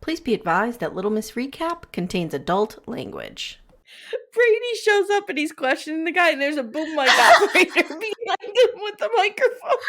Please be advised that Little Miss Recap contains adult language. Brady shows up and he's questioning the guy, and there's a boom mic operator behind him with the microphone.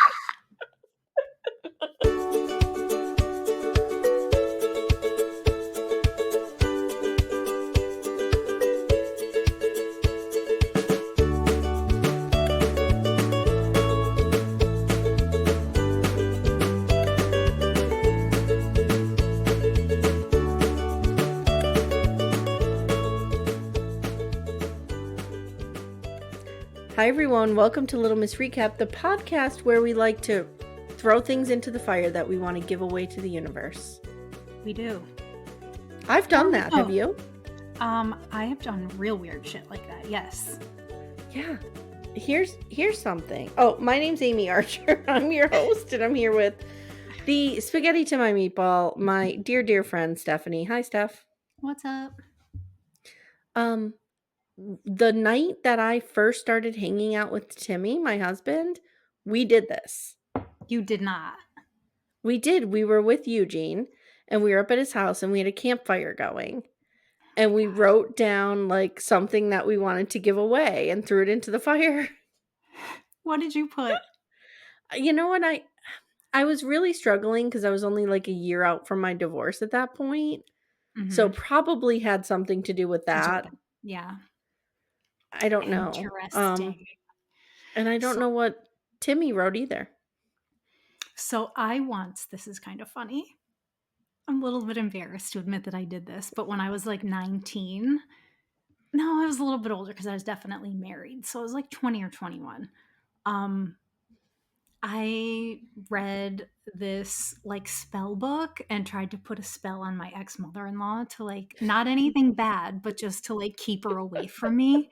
Hi everyone, welcome to Little Miss Recap, the podcast where we like to throw things into the fire that we want to give away to the universe. We do. I've done that, have you? I have done real weird shit like that, yes. Yeah. Here's something. Oh, my name's Amy Archer. I'm your host, and I'm here with the spaghetti to my meatball, my dear friend, Stephanie. Hi, Steph. What's up? The night that I first started hanging out with Timmy, my husband, we did this. You did not. We did. We were with Eugene, and we were up at his house, and we had a campfire going. And we wrote down, like, something that we wanted to give away and threw it into the fire. What did you put? You know what? I was really struggling because I was only, like, a year out from my divorce at that point. Mm-hmm. So probably had something to do with that. Yeah. I don't know. Interesting. And I don't know what Timmy wrote either. So this is kind of funny. I'm a little bit embarrassed to admit that I did this, but when I was like 19, no, I was a little bit older because I was definitely married. So I was like 20 or 21. I read this like spell book and tried to put a spell on my ex-mother-in-law to like, not anything bad, but just to like keep her away from me.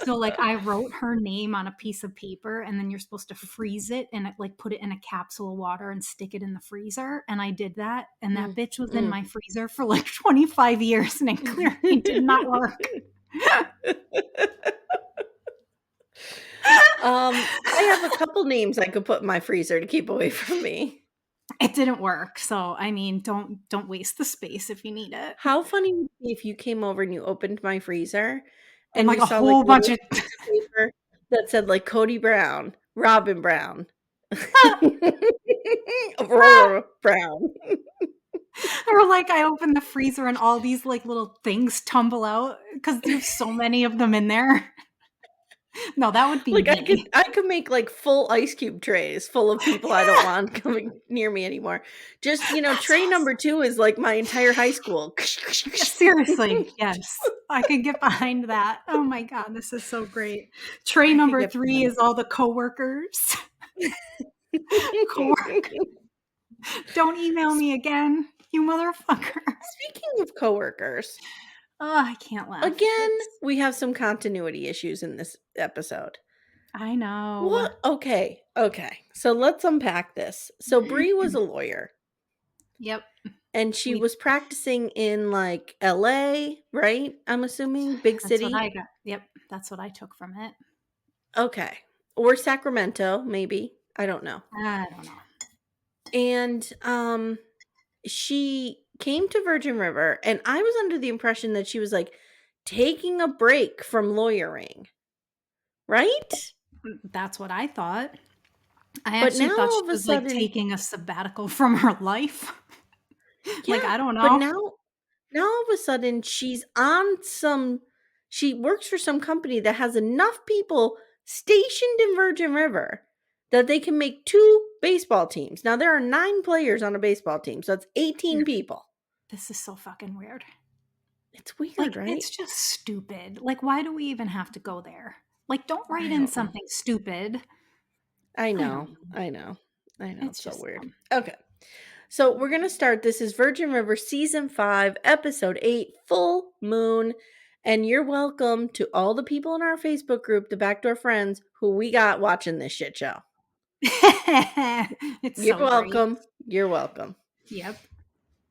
So like I wrote her name on a piece of paper, and then you're supposed to freeze it and like put it in a capsule of water and stick it in the freezer. And I did that. And that bitch was in my freezer for like 25 years and it clearly did not work. I have a couple names I could put in my freezer to keep away from me. It didn't work. So, I mean, don't waste the space if you need it. How funny would it be if you came over and you opened my freezer and like you a saw whole like bunch of paper that said like Cody Brown, Robin Brown, Aurora Brown. Or like I open the freezer and all these like little things tumble out because there's so many of them in there. No, that would be like me. I could make like full ice cube trays full of people I don't want coming near me anymore. Just, tray number 2 is like my entire high school. Seriously, yes. I could get behind that. Oh my God, this is so great. Tray number 3 is all the coworkers. Don't email me again, you motherfucker. Speaking of coworkers. Oh, I can't laugh. Again, we have some continuity issues in this episode. I know. What? Okay. So let's unpack this. So Brie was a lawyer. Yep. And she was practicing in like LA, right? I'm assuming big city. That's what I got. Yep. That's what I took from it. Okay. Or Sacramento, maybe. I don't know. And she came to Virgin River, and I was under the impression that she was like taking a break from lawyering, right? That's what I thought. I actually thought she was like taking a sabbatical from her life. Yeah, like, I don't know. But now all of a sudden she works for some company that has enough people stationed in Virgin River that they can make 2 baseball teams. Now, there are 9 players on a baseball team, so that's 18 people. This is so fucking weird. It's weird, like, right? It's just stupid. Like, why do we even have to go there? Like, don't write in something stupid. I know. It's so weird. Okay. So we're going to start. This is Virgin River Season 5, Episode 8, Full Moon. And you're welcome to all the people in our Facebook group, the Backdoor Friends, who we got watching this shit show. You're welcome. Great. You're welcome. Yep.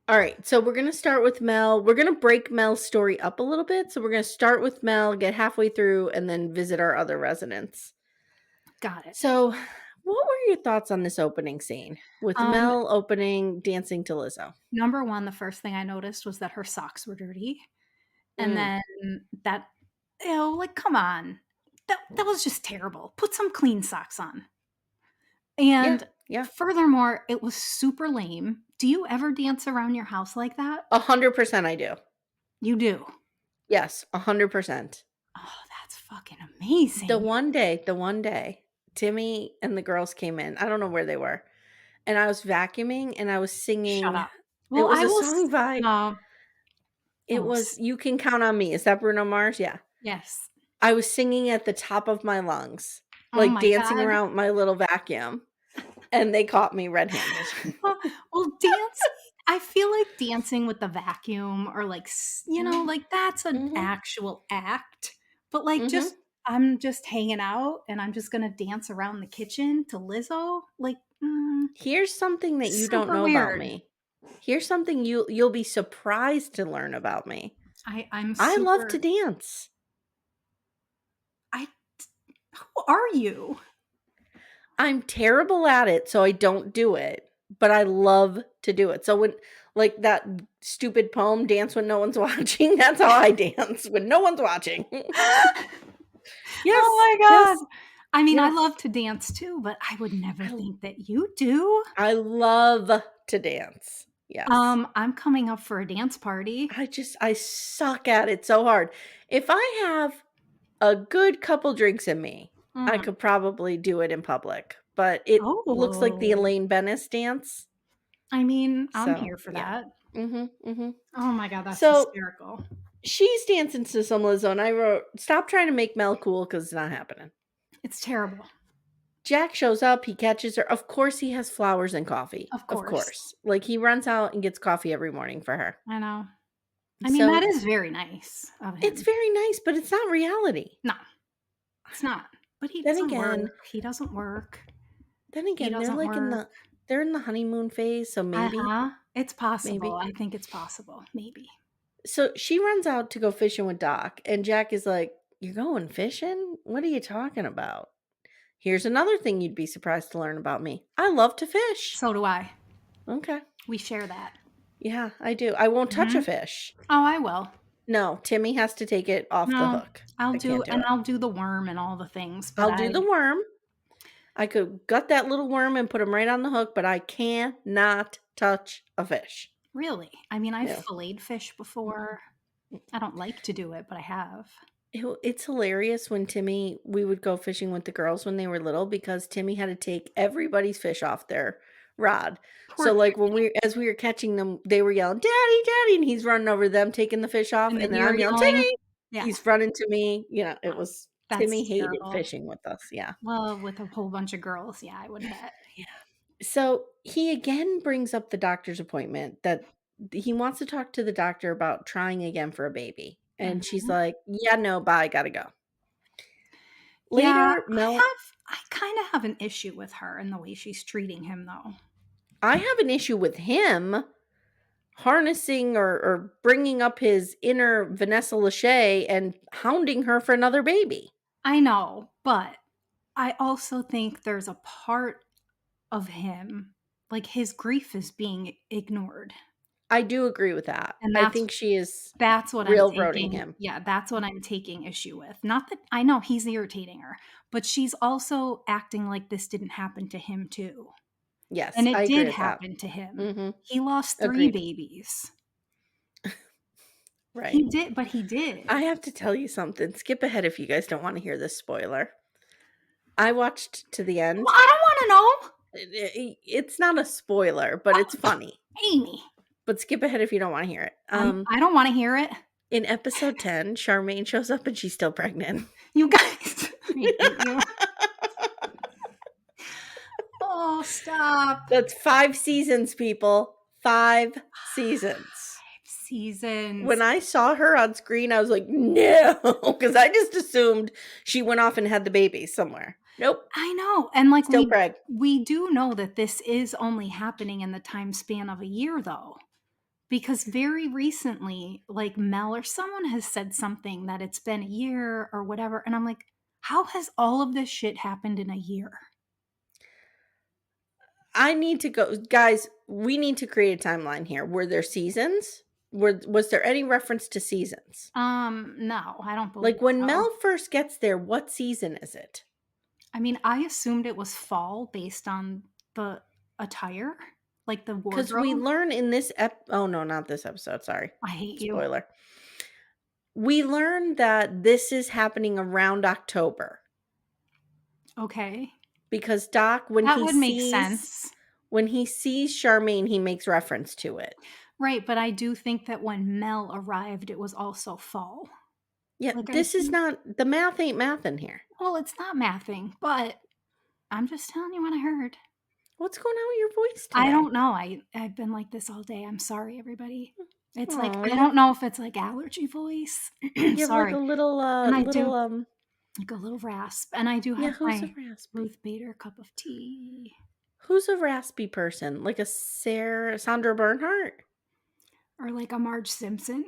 All right. So we're going to start with Mel. We're going to break Mel's story up a little bit. So we're going to start with Mel, get halfway through, and then visit our other residents. Got it. So What were your thoughts on this opening scene with Um, Mel opening dancing to Lizzo? Number 1, the first thing I noticed was that her socks were dirty, and Mm, then that like, come on. That was just terrible. Put some clean socks on. yeah, And yeah. furthermore, it was super lame. Do you ever dance around your house like that? 100% I do. You do? Yes, 100%. Oh, that's fucking amazing. The one day, Timmy and the girls came in. I don't know where they were. And I was vacuuming and I was Shut singing. up. It Well, was I a will song s by no. it Oh, was You Can Count on Me. Is that Bruno Mars? Yeah. yes. I was singing at the top of my lungs, Oh like my dancing god. around my little vacuum, and they caught me red-handed. Well dancing I feel like dancing with the vacuum or, like, Mhm, like, that's an mhm, actual act, but, like, mhm. just I'm just hanging out, and I'm just gonna dance around the kitchen to Lizzo, like, Here's something that you don't super know about weird. me. Here's something you'll be surprised to learn about me. I'm I love to super dance. I who are you? I'm terrible at it, so I don't do it, but I love to do it. So when like that stupid poem, "Dance When No One's Watching," that's how I dance, when no one's watching. Yes, Oh my god. yes, I mean, I yes. love to dance too, but I would never I think that you do. I love to dance. Yes. I'm coming up for a dance party. I suck at it so hard. If I have a good couple drinks in me, I Mm. could probably do it in public, but it looks like the Oh. Elaine Bennis dance. I mean, I'm So, here for yeah. that. Mhm, mhm. Oh my god, that's So, hysterical. she's dancing to some Lizzo, and I wrote, "Stop trying to make Mel cool because it's not happening." It's terrible. Jack shows up, he catches her. Of course, he has flowers and coffee. Of Of course. course. Like, he runs out and gets coffee every morning for her. I know. I mean, that So, is very nice of it's him. very nice, but it's not reality. No, it's not. But he Then doesn't work. again He doesn't work. then He again, doesn't work. they're in the honeymoon phase, so Uh-huh. It's possible. maybe. I think it's possible. Maybe. So, she runs out to go fishing with Doc, and Jack is like, "You're going fishing? What are you talking about?" Here's another thing you'd be surprised to learn about me. I love to fish. So do I. Okay. We share that. Yeah, I do. I won't touch a Mhm. fish. Oh, I will. No, Timmy has to take it off the No, hook. I can't do it. I'll do the worm and all the things, but I'll do I the worm. I could gut that little worm and put him right on the hook, but I cannot touch a fish. really, I mean, I've No. filleted fish before. I don't like to do it, but I have. It's hilarious when we would go fishing with the girls when they were little because Timmy had to take everybody's fish off their rod. Poor So, like, thing. as we were catching them, they were yelling, "Daddy, daddy," and he's running over them, taking the fish off, And and then then you're I'm yelling, yelling. "Timmy!" Yeah, He's running to me. It no, was Timmy that's hated terrible. fishing with us, yeah. Well, with a whole bunch of girls, yeah, I would bet. Yeah. So, he again brings up the doctor's appointment that he wants to talk to the doctor about trying again for a baby, and she's Mhm. like, "Yeah, no, bye, gotta go." Yeah, Later, Mel I kinda have an issue with her and the way she's treating him, though. I have an issue with him harnessing or bringing up his inner Vanessa Lachey and hounding her for another baby. I know, but I also think there's a part of him, like, his grief is being ignored, I do agree with that. and I think she is that's what I'm railroading taking him. yeah, that's what I'm taking issue with. Not that I know he's irritating her, but she's also acting like this didn't happen to him too, Yes, and I it agree did with that. happen to him. Mhm. He lost 3 Agreed. babies. Right. He did. I have to tell you something. Skip ahead if you guys don't want to hear this spoiler. I watched to the Well, end. I don't wanna know. It's not a spoiler, but it's funny. Amy, But skip ahead if you don't want to hear it. I don't wanna hear it. In episode 10, Charmaine shows up and she's still pregnant. You guys, I hate you. Oh, stop. That's 5 seasons, people. 5 seasons. Seasons. When I saw her on screen, I was like, "No," because I just assumed she went off and had the baby somewhere. Nope, I know, and, like, still preg. we do know that this is only happening in the time span of a year, though, because very recently, like, Mel or someone has said something that it's been a year or whatever, and I'm like, "How has all of this shit happened in a year?" I need to go. Guys, we need to create a timeline here. Were there seasons? Was there any reference to seasons? No, I don't believe Like when so. Mel first gets there, what season is it? I mean, I assumed it was fall based on the attire, like the Because we wardrobe. learn in this oh no, not this episode, sorry. I hate you. Spoiler. We learn that this is happening around October. Okay. Because Doc, when That he would make sense. When he sees Charmaine, he makes reference to it. Right, but I do think that when Mel arrived, it was also fall. Yeah, Like, this is not, the math ain't mathin' here. Well, it's not mathing, but I'm just telling you what I heard. What's going on with your voice today? I don't know. I've been like this all day. I'm sorry, everybody. It's like, Aw, I don't know if it's like allergy voice. You have Sorry. like a little, And I do little, like a little rasp. And I do yeah, have who's a my raspy? Ruth Bader cup of tea. Who's a raspy person? Like a Sandra Bernhardt? Or like a Marge Simpson.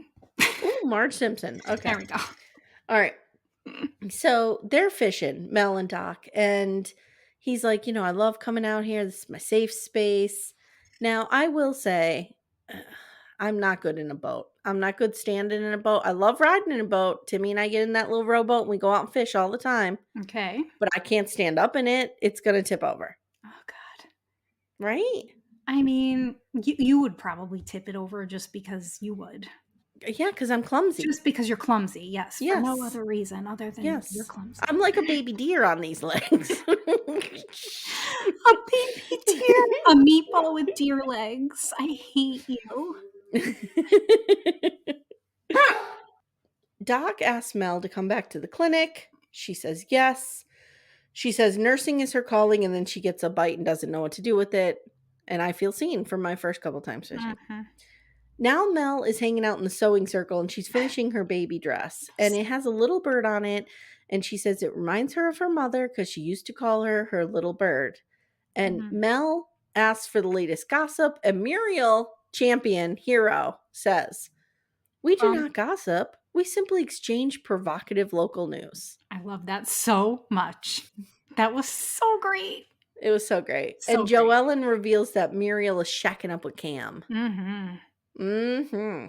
Ooh, Marge Simpson. Okay. There we go. All right. So they're fishing, Mel and Doc, and he's like, I love coming out here. This is my safe space. Now, I will say, I'm not good in a boat. I'm not good standing in a boat. I love riding in a boat. Timmy and I get in that little rowboat and we go out and fish all the time. Okay. But I can't stand up in it. It's going to tip over. Oh, God. Right? I mean, you would probably tip it over just because you would. Yeah, because I'm clumsy. Just because you're clumsy, yes. For no Yes. other reason other than you're clumsy. I'm like a baby deer on these legs. A baby deer. A meatball with deer legs. I hate you. Doc asks Mel to come back to the clinic. She says yes. She says nursing is her calling, and then she gets a bite and doesn't know what to do with it. And I feel seen from my first couple times fishing. Now Mel is hanging out in the sewing circle, and she's finishing her baby dress. And it has a little bird on it. And she says it reminds her of her mother because she used to call her little bird. And Mel asks for the latest gossip. And Muriel, champion, hero, says, "We do not gossip. We simply exchange provocative local news." I love that so much. That was so great. It was so great. So and Joellen reveals that Muriel is shacking up with Cam.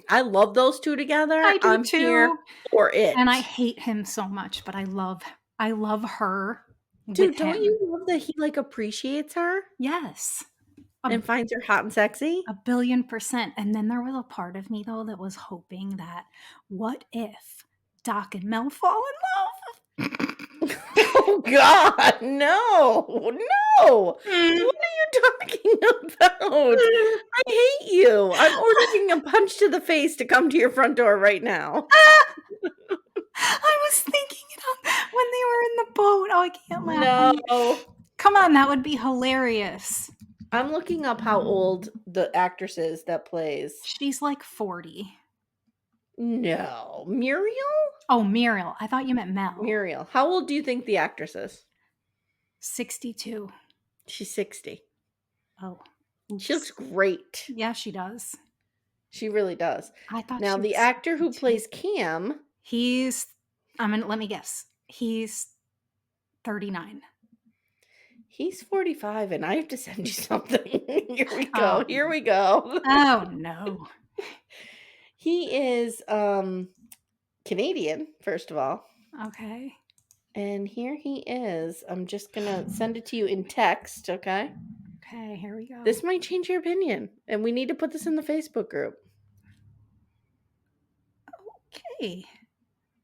I love those two together. I'm too. Here for it. And I hate him so much, but I love her. Dude, don't you love that he appreciates her? Yes. And finds her hot and sexy? 1,000,000,000%. And then there was a part of me though that was hoping that what if Doc and Mel fall in love? Oh God, no. What are you talking about? I hate you. I'm ordering a punch to the face to come to your front door right now. I was thinking it when they were in the boat. Oh, I can't laugh. No. Come on, that would be hilarious. I'm looking up how old the actress is that plays. She's like 40. No. Muriel? Oh, Muriel. I thought you meant Mel. Muriel. How old do you think the actress is? 62. She's 60. Oh. She looks great. Yeah, she does. She really does. I thought now the actor who plays Cam, let me guess. He's 39. He's 45 and I have to send you something. Here we go. Oh. Here we go. Oh no. He is Canadian, first of all. Okay. And here he is. I'm just going to send it to you in text, okay? Okay, here we go. This might change your opinion, and we need to put this in the Facebook group. Okay.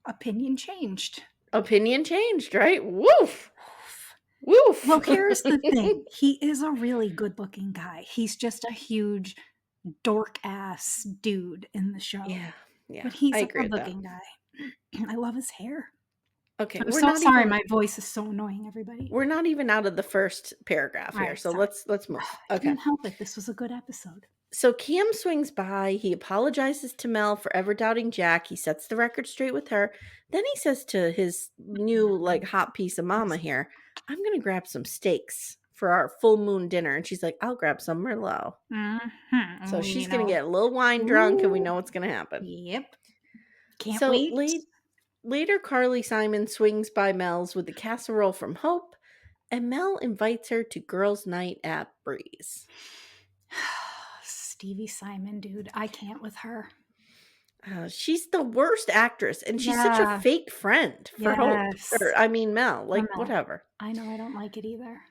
Opinion changed. Opinion changed, right? Woof. Woof. Well, here's the thing. He is a really good-looking guy. He's just a huge dork-ass dude in the show. Yeah. But he's a good-looking guy. I love his hair. Okay. I'm so sorry. My voice is so annoying, everybody. We're not even out of the first paragraph here, so let's move. Okay. I couldn't help it. This was a good episode. So Cam swings by. He apologizes to Mel for ever doubting Jack. He sets the record straight with her. Then he says to his new hot piece of mama here, "I'm going to grab some steaks for our full moon dinner." And she's like, "I'll grab some Merlot." So she's going to get a little wine drunk and we know what's going to happen. Yep. Can't wait. Later, Carly Simon swings by Mel's with the casserole from Hope. and Mel invites her to girls' night at Bree's. Stevie Simon, dude. I can't with her. She's the worst actress, and she's such a fake friend for Hope. Or, I mean, Mel. Like, whatever. I know, I don't like it either.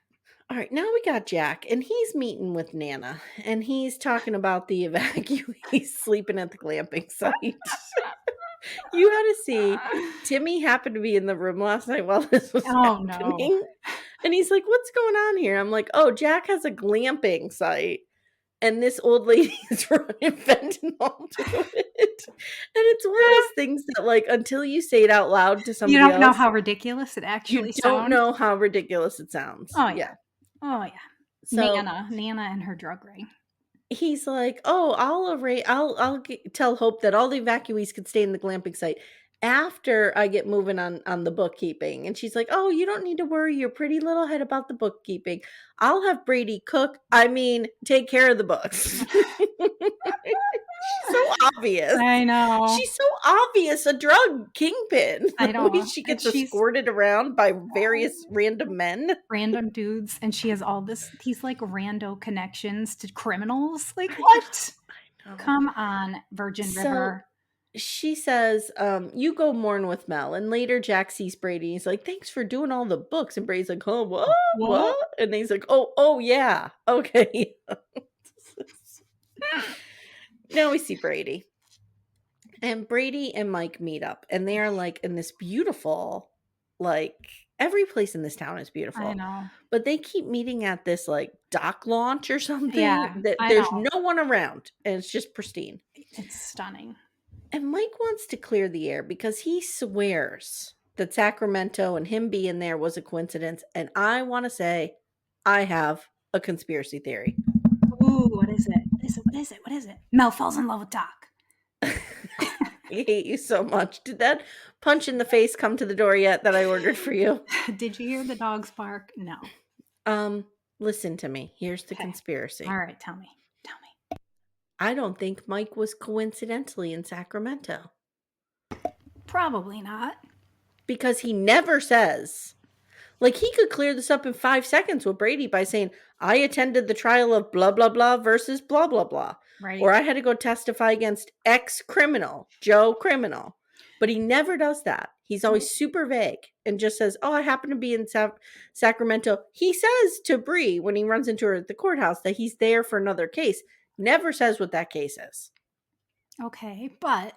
All right, now we got Jack, and he's meeting with Nana, and he's talking about the evacuees sleeping at the glamping site. You had to see, Timmy happened to be in the room last night while this was happening. No. And he's like, what's going on here? I'm like, oh, Jack has a glamping site. And this old lady is running fentanyl to it. And it's one of those things that, like, until you say it out loud to somebody else. You don't know how ridiculous it actually sounds. You don't know how ridiculous it sounds. Oh, yeah. Oh, yeah. So, Nana and her drug ring. He's like, oh, I'll tell Hope that all the evacuees could stay in the glamping site after I get moving on the bookkeeping. And she's like, oh, you don't need to worry your pretty little head about the bookkeeping. I'll have Brady take care of the books. She's so obvious. I know. She's so obvious a drug kingpin. I know. She gets escorted around by various random men. Random dudes. And she has all these like rando connections to criminals. Like, what? I know. Come on, Virgin River. She says, you go mourn with Mel. And later Jack sees Brady. He's like, thanks for doing all the books. And Brady's like, oh, what? And he's like, oh, yeah. Okay. Now we see Brady. And Brady and Mike meet up. And they are like in this beautiful, like, every place in this town is beautiful. I know. But they keep meeting at this, like, dock launch or something. Yeah, there's no one around. And it's just pristine. It's stunning. And Mike wants to clear the air because he swears that Sacramento and him being there was a coincidence. And I want to say I have a conspiracy theory. Ooh, what is it? What is it? Mel falls in love with Doc. I hate you so much. Did that punch in the face come to the door yet that I ordered for you? Did you hear the dogs bark? No. Listen to me. Here's the conspiracy. All right, tell me. I don't think Mike was coincidentally in Sacramento. Probably not. Because he never says. Like, he could clear this up in 5 seconds with Brady by saying, I attended the trial of blah, blah, blah versus blah, blah, blah. Right. Or I had to go testify against X criminal, Joe criminal. But he never does that. He's always super vague and just says, oh, I happen to be in Sacramento. He says to Brie when he runs into her at the courthouse that he's there for another case. Never says what that case is. Okay, but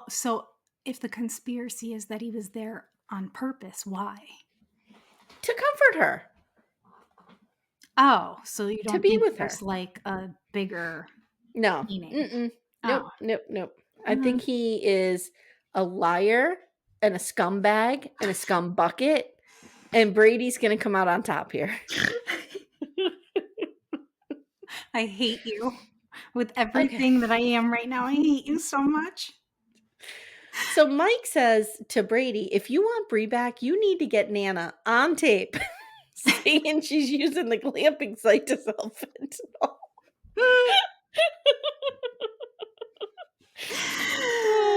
so if the conspiracy is that he was there on purpose, why? To comfort her. Oh, so you don't to be think with there's her. Like a bigger meaning? Nope. I think he is a liar and a scumbag and a scum bucket, and Brady's gonna come out on top here. I hate you with everything that I am right now. I hate you so much. So Mike says to Brady, if you want Brie back, you need to get Nana on tape saying she's using the glamping site to sell fentanyl.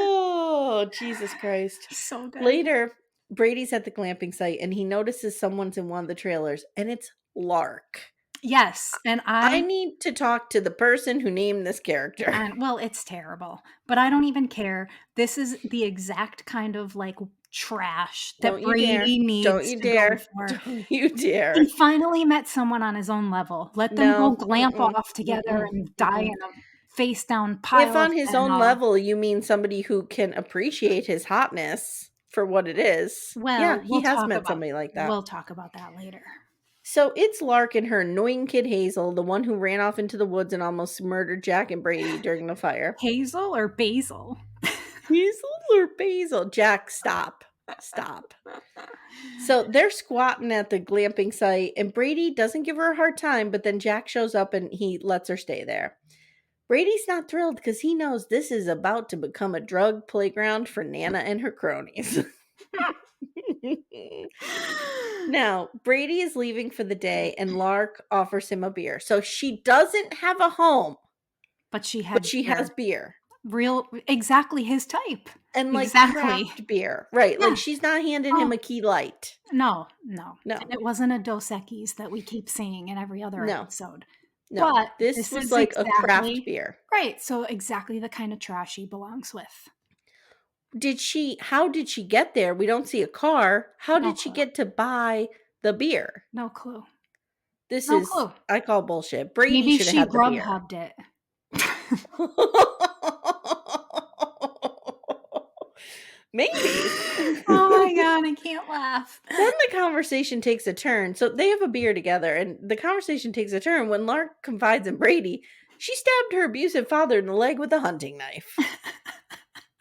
Oh, Jesus Christ. So good. Later, Brady's at the glamping site and he notices someone's in one of the trailers and it's Lark. Yes, and I need to talk to the person who named this character. Well, it's terrible, but I don't even care. This is the exact kind of like trash that Brady needs to go for. Don't you dare. He finally met someone on his own level. Let them go glamp off together and die in a face down pile. If on his own level you mean somebody who can appreciate his hotness for what it is. Well, yeah, he has met somebody like that. We'll talk about that later. So it's Lark and her annoying kid Hazel, the one who ran off into the woods and almost murdered Jack and Brady during the fire. Hazel or Basil? Hazel or Basil? Jack, stop. So they're squatting at the glamping site and Brady doesn't give her a hard time, but then Jack shows up and he lets her stay there. Brady's not thrilled because he knows this is about to become a drug playground for Nana and her cronies. Now, Brady is leaving for the day and Lark offers him a beer. So she doesn't have a home. But she has beer. Exactly his type. and like Exactly. craft beer. Right. Yeah. Like she's not handing him a Key Light. No. No. And it wasn't a Dos Equis that we keep seeing in every other No. episode. No. But This was like a craft beer. Right. So exactly the kind of trash he belongs with. How did she get there? We don't see a car. How No did she clue. get to buy the beer? No clue. This No is, clue. I call bullshit. Brady Maybe should have she had the beer. Grubhubbed it. Maybe. Oh my God, I can't laugh. Then the conversation takes a turn. So they have a beer together, and the conversation takes a turn when Lark confides in Brady. She stabbed her abusive father in the leg with a hunting knife. I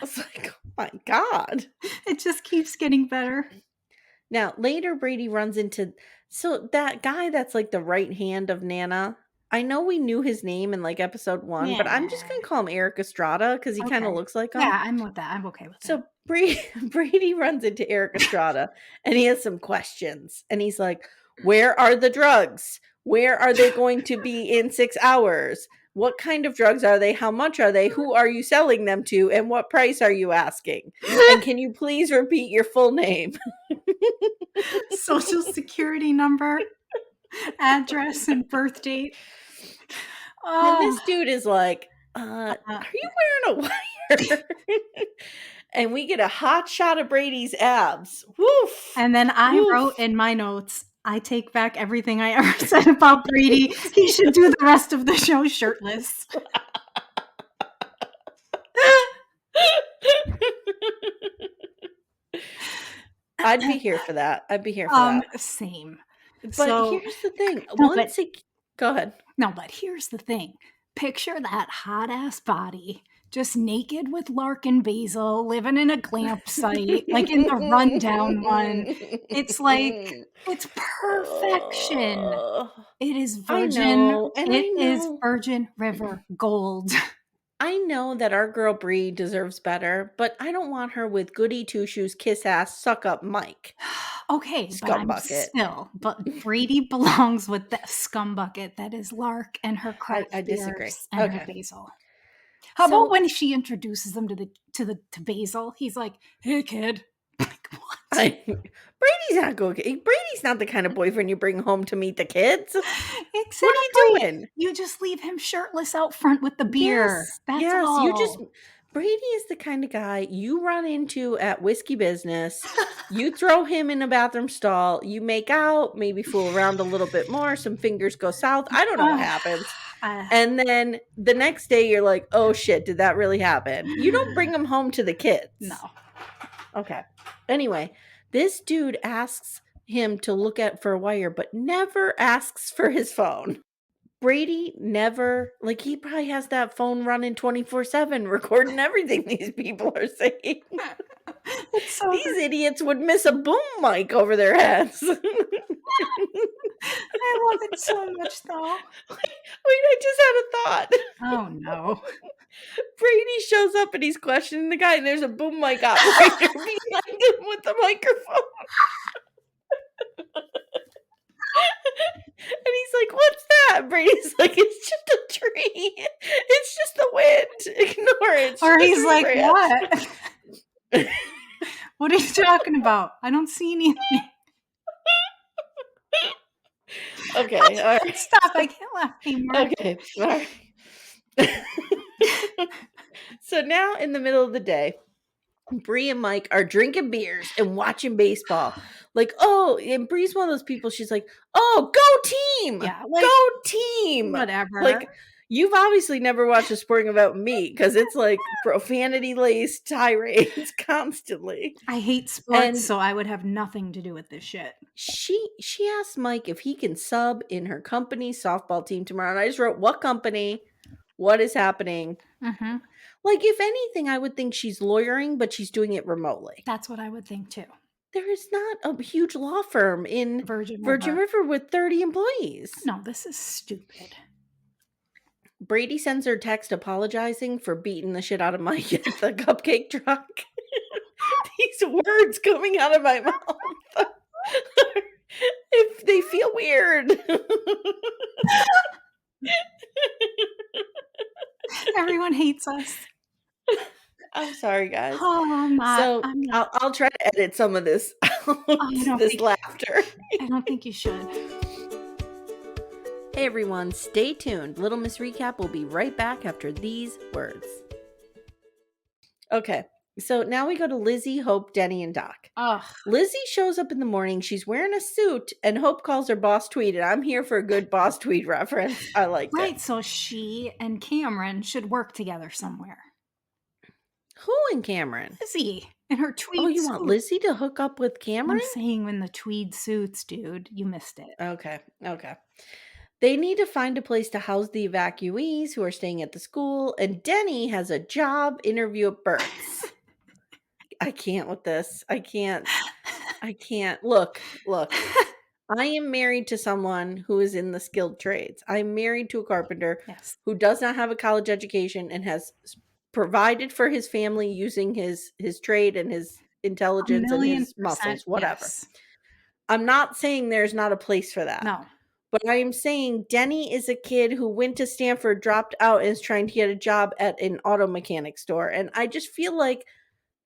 was like, oh my God. It just keeps getting better. Now, later Brady runs into... So that guy that's like the right hand of Nana... I know we knew his name in like episode 1, but I'm just going to call him Eric Estrada because he kind of looks like him. Yeah, I'm with that. I'm okay with that. So Brady runs into Eric Estrada and he has some questions. And he's like, where are the drugs? Where are they going to be in 6 hours? What kind of drugs are they? How much are they? Who are you selling them to? And what price are you asking? And can you please repeat your full name? Social security number, address, and birth date. And this dude is like, are you wearing a wire? And we get a hot shot of Brady's abs. Woof. And then I wrote in my notes, I take back everything I ever said about Brady. He should do the rest of the show shirtless. I'd be here for that. I'd be here for that. Same. But here's the thing. Go ahead. No, but here's the thing. Picture that hot ass body, just naked with Lark and Basil, living in a glamp site, like in the rundown one. It's like, it's perfection. It is virgin. It is Virgin River gold. I know that our girl Brie deserves better, but I don't want her with goody two shoes, kiss ass, suck up Mike. Okay, scum bucket. But Brady belongs with that scum bucket that is Lark and her craft I disagree. And her Basil. How about when she introduces them to Basil? He's like, "Hey, kid." Like, what? Brady's not good. Brady's not the kind of boyfriend you bring home to meet the kids. Exactly. What are you doing? You just leave him shirtless out front with the beer. Yes, all. Brady is the kind of guy you run into at Whiskey Business. You throw him in a bathroom stall. You make out, maybe fool around a little bit more. Some fingers go south. I don't know what happens. And then the next day you're like, oh shit, did that really happen? You don't bring him home to the kids. No. Okay. Anyway, this dude asks him to look for a wire, but never asks for his phone. Brady never, he probably has that phone running 24/7, recording everything these people are saying. These idiots would miss a boom mic over their heads. I love it so much, though. Wait, I just had a thought. Oh, no. Brady shows up and he's questioning the guy, and there's a boom mic operator behind him with the microphone. And he's like, what's that? Brady's like, it's just a tree. It's just the wind. Ignore it. Or he's like, what? What are you talking about? I don't see anything. Okay, all right. Stop, I can't laugh anymore. Okay, all right. So now in the middle of the day, Brie and Mike are drinking beers and watching baseball. And Brie's one of those people, she's like, oh, go team! Yeah, go team! Whatever. You've obviously never watched a sporting event with me, because it's profanity-laced tirades constantly. I hate sports, so I would have nothing to do with this shit. She asked Mike if he can sub in her company's softball team tomorrow, and I just wrote, what company? What is happening? Mm-hmm. If anything, I would think she's lawyering, but she's doing it remotely. That's what I would think, too. There is not a huge law firm in Virgin River with 30 employees. No, this is stupid. Brady sends her a text apologizing for beating the shit out of Mike at the cupcake truck. These words coming out of my mouth. If they feel weird. Everyone hates us. I'm sorry, guys. Oh, I'm not. So I'm not. I'll try to edit some of this out, I don't this think. laughter. I don't think you should. Hey everyone, stay tuned. Little Miss Recap will be right back after these words. Okay, so now we go to Lizzie, Hope, Denny, and Doc. Ugh. Lizzie shows up in the morning. She's wearing a suit, and Hope calls her Boss Tweed. And I'm here for a good Boss Tweed reference. I liked it. Right, so she and Cameron should work together somewhere. Who in Cameron? Lizzie in her tweed Oh, you suit. want Lizzie to hook up with Cameron? I'm saying in the tweed suits, dude. You missed it. Okay. They need to find a place to house the evacuees who are staying at the school, and Denny has a job interview at Bert's. I can't with this. I can't. Look. I am married to someone who is in the skilled trades. I'm married to a carpenter who does not have a college education and has provided for his family using his trade and his intelligence and his muscles, whatever. Yes. I'm not saying there's not a place for that. No. But I am saying Denny is a kid who went to Stanford, dropped out, and is trying to get a job at an auto mechanic store. And I just feel like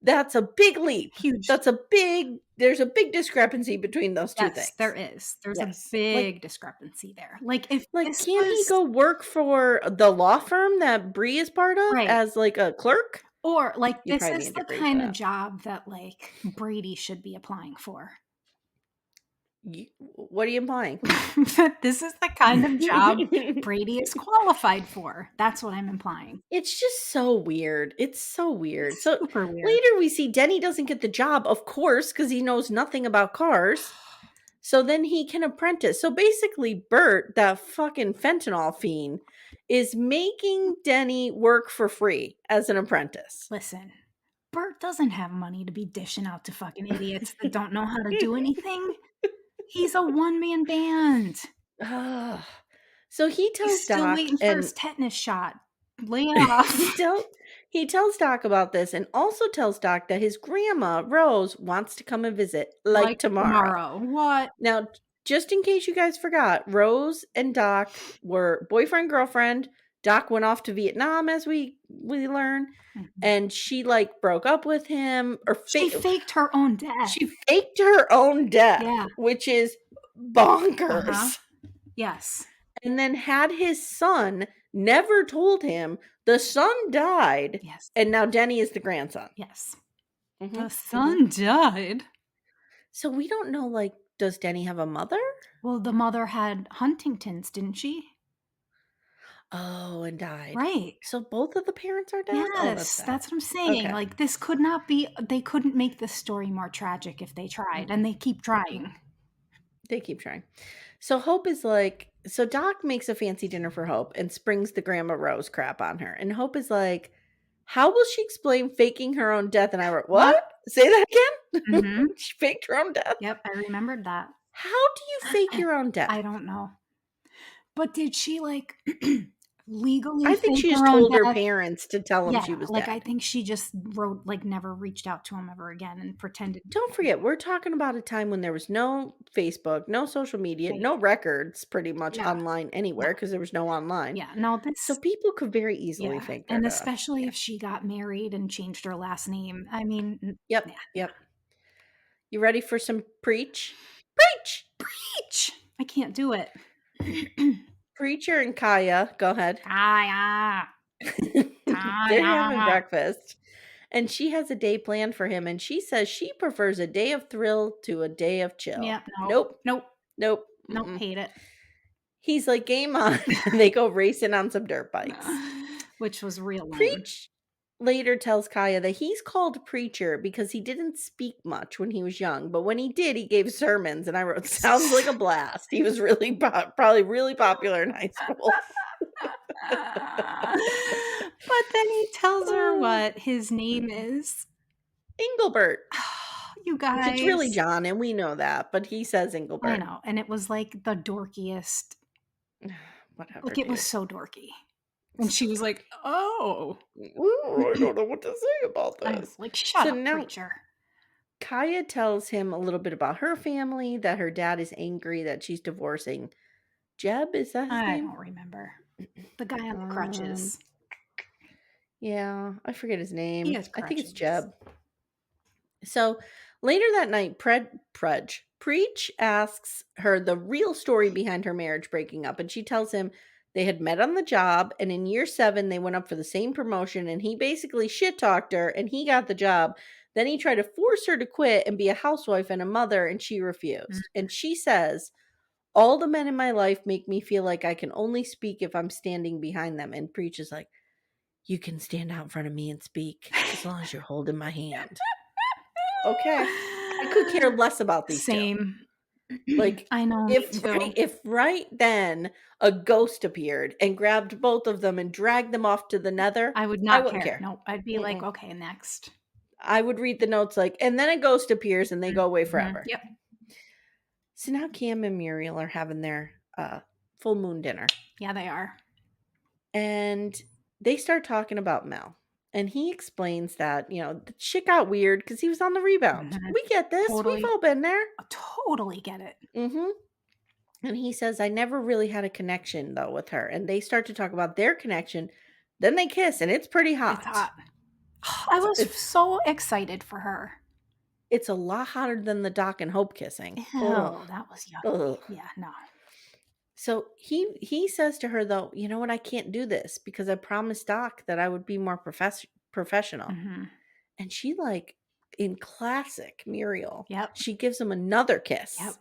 that's a big leap. Huge. There's a big discrepancy between those two things. Yes, there is. There's a big discrepancy there. Like, if can't he go work for the law firm that Brie is part of as like a clerk? Or like this is the kind of job that like Brady should be applying for. What are you implying? This is the kind of job Brady is qualified for. That's what I'm implying. It's just so weird. It's so weird. It's super weird. Later we see Denny doesn't get the job, of course, because he knows nothing about cars. So then he can apprentice. So basically Bert, that fucking fentanyl fiend, is making Denny work for free as an apprentice. Listen, Bert doesn't have money to be dishing out to fucking idiots that don't know how to do anything. He's a one-man band. So he tells He's still Doc waiting for his tetanus shot. Lay it off. He tells Doc about this and also tells Doc that his grandma, Rose, wants to come and visit like tomorrow. What? Now, just in case you guys forgot, Rose and Doc were boyfriend-girlfriend. Doc went off to Vietnam, as we learn, and she like broke up with him, or she faked her own death. She faked her own death, which is bonkers. Yes. And then had his son, never told him. The son died. Yes. And now Denny is the grandson. Yes. The son died. So we don't know, like, does Denny have a mother? Well, the mother had Huntington's, didn't she? Oh, and died. Right. So both of the parents are dead? Yes, that's what I'm saying. Okay. Like, this could not be, they couldn't make this story more tragic if they tried, and they keep trying. So Hope is like, so Doc makes a fancy dinner for Hope and springs the Grandma Rose crap on her. And Hope is like, how will she explain faking her own death? And I wrote, what? Say that again? She faked her own death? Yep, I remembered that. How do you fake your own death? I don't know. But did she like legally? I think she just told her parents to tell them she was dead. I think she just wrote, like, never reached out to him ever again and pretended. Don't forget, we're talking about a time when there was no Facebook, no social media, no records pretty much online anywhere because there was no online. Yeah, no, so people could very easily fake their and death. especially if she got married and changed her last name. I mean, Yep. You ready for some preach? Preach! I can't do it. Preacher and Kaia, go ahead. Kaia. They're having breakfast, and she has a day planned for him, and she says she prefers a day of thrill to a day of chill. Yeah, Nope. Hate it. He's like, game on. And they go racing on some dirt bikes, which was real lame. Preach later tells Kaia that he's called Preacher because he didn't speak much when he was young, but when he did, he gave sermons, and I wrote, sounds like a blast. He was really probably really popular in high school. But then he tells her what his name is. Engelbert. You guys. It's really John, and we know that, but he says Engelbert. I know, and it was like the dorkiest. Whatever. Like, it was so dorky. And she was like, oh. I don't know what to say about this. Like, shut up, Preacher. Kaia tells him a little bit about her family, that her dad is angry that she's divorcing Jeb. Is that his name? I don't remember. The guy on the crutches. Yeah, I forget his name. He has I think it's crutches. Jeb. So later that night, Preach asks her the real story behind her marriage breaking up, and she tells him they had met on the job, and in year 7 they went up for the same promotion, and he basically shit talked her, and he got the job. Then he tried to force her to quit and be a housewife and a mother, and she Mm. refused. And she says, "All the men in my life make me feel like I can only speak if I'm standing behind them." And Preach is like, "You can stand out in front of me and speak as long as you're holding my hand." Okay. I could care less about these 2. Same. Like, I know, me too. if right then a ghost appeared and grabbed both of them and dragged them off to the nether, I would I not wouldn't care. care. Nope. I'd be like, Mm-mm. okay, next. I would read the notes like, and then a ghost appears and they go away forever. Yep. So now Cam and Muriel are having their full moon dinner. Yeah, they are. And they start talking about Mel. And he explains that, the shit got weird because he was on the rebound. Mhm. We get this. Totally. We've all been there. Totally get it. Mm-hmm. And he says, I never really had a connection, though, with her. And they start to talk about their connection. Then they kiss, and it's pretty hot. It's hot. I was so excited for her. It's a lot hotter than the Doc and Hope kissing. Oh, that was yucky. Yeah, no. So he says to her, though, you know what? I can't do this because I promised Doc that I would be more professional. Mm-hmm. And she, like, in classic Muriel, Yep. she gives him another kiss. Yep.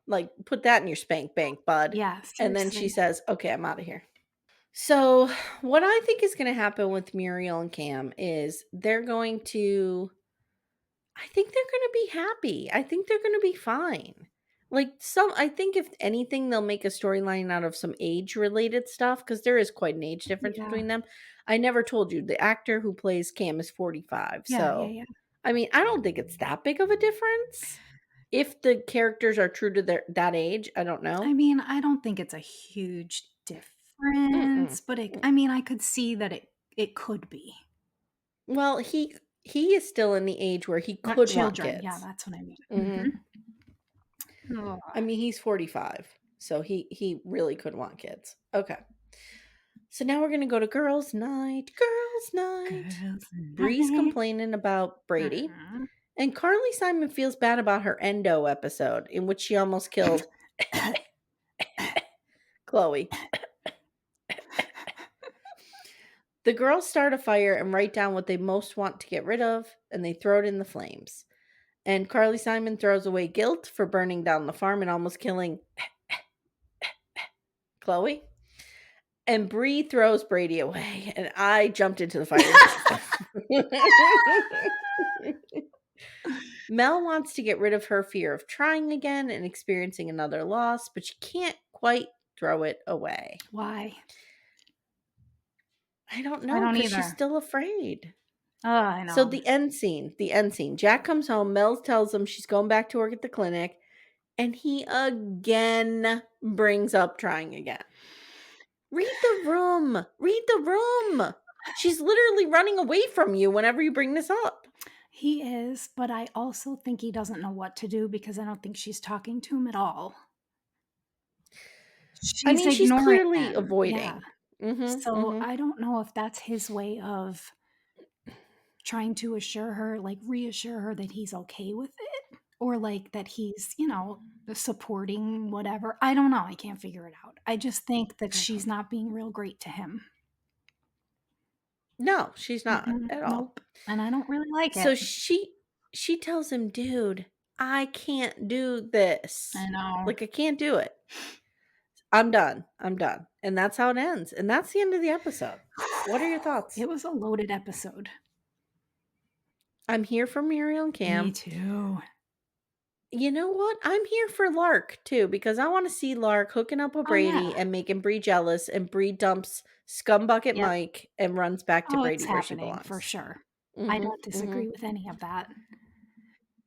Like, put that in your spank bank, bud. Yeah. And then she says, okay, I'm out of here. So what I think is going to happen with Muriel and Cam is I think they're going to be happy. I think they're going to be fine. I think if anything, they'll make a storyline out of some age related stuff because there is quite an age difference between them. I never told you the actor who plays Cam is 45. Yeah. I mean, I don't think it's that big of a difference. If the characters are true to that age, I don't know. I mean, I don't think it's a huge difference, but I could see that it could be. Well, he is still in the age where he could want kids. Yeah, that's what I mean. Mm-hmm. Oh. I mean, he's 45, so he really could want kids. Okay. So now we're going to go to girls' night. Bree's complaining about Brady. And Carly Simon feels bad about her endo episode in which she almost killed Chloe. The girls start a fire and write down what they most want to get rid of, and they throw it in the flames. And Carly Simon throws away guilt for burning down the farm and almost killing Chloe. And Brie throws Brady away, and I jumped into the fire. Mel wants to get rid of her fear of trying again and experiencing another loss, but she can't quite throw it away. Why? I don't know, because she's still afraid. Oh, I know. So the end scene. Jack comes home. Mel tells him she's going back to work at the clinic, and he again brings up trying again. Read the room. She's literally running away from you whenever you bring this up. He is, but I also think he doesn't know what to do because I don't think she's talking to him at all. She's clearly avoiding. Yeah. Mm-hmm, I don't know if that's his way of trying to reassure her that he's okay with it, or like that he's, supporting whatever. I don't know. I can't figure it out. I just think that she's not being real great to him. No, she's not at all. Nope. And I don't really like it. So she tells him, dude, I can't do this. I know. Like, I can't do it. I'm done. And that's how it ends. And that's the end of the episode. What are your thoughts? It was a loaded episode. I'm here for Muriel and Cam. Me too. You know what? I'm here for Lark, too, because I want to see Lark hooking up with Brady and making Brie jealous, and Brie dumps Scumbucket Mike and runs back to Brady where she belongs. For sure. Mm-hmm, I don't disagree with any of that.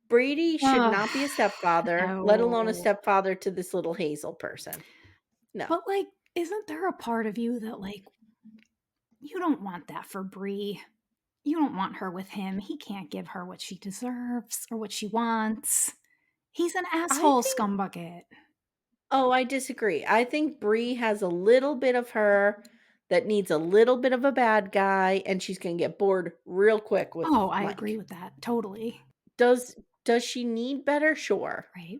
Brady should not be a stepfather, let alone a stepfather to this little Hazel person. No. But, isn't there a part of you that, you don't want that for Brie? You don't want her with him. He can't give her what she deserves or what she wants. He's an asshole scumbucket. Oh, I disagree. I think Brie has a little bit of her that needs a little bit of a bad guy, and she's going to get bored real quick with Oh, I Mike. agree with that. Totally. Does she need better? Sure. Right.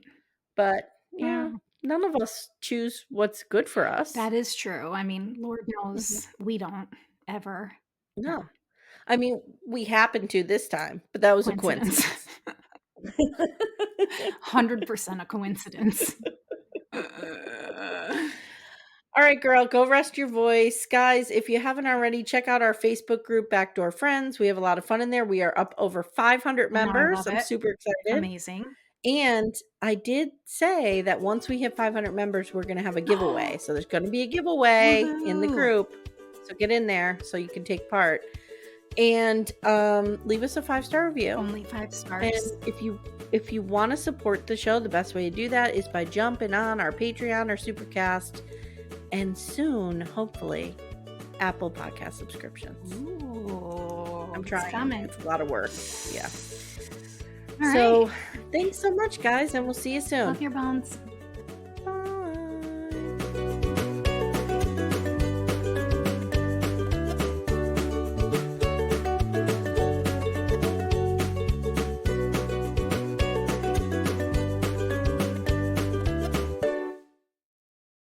But yeah, none of us choose what's good for us. That is true. I mean, Lord knows we don't ever. No. I mean, we happened to this time, but that was a coincidence. 100% a coincidence. All right, girl, go rest your voice. Guys, if you haven't already, check out our Facebook group, Backdoor Friends. We have a lot of fun in there. We are up over 500 members. I'm super excited. Amazing. And I did say that once we hit 500 members, we're going to have a giveaway. So there's going to be a giveaway in the group. So get in there so you can take part. And leave us a 5-star review. Only 5 stars. And if you want to support the show, the best way to do that is by jumping on our Patreon or Supercast, and soon, hopefully, Apple Podcast subscriptions. Ooh, I'm trying. It's a lot of work. Yeah. All so, thanks so much, guys, and we'll see you soon. Love your bones.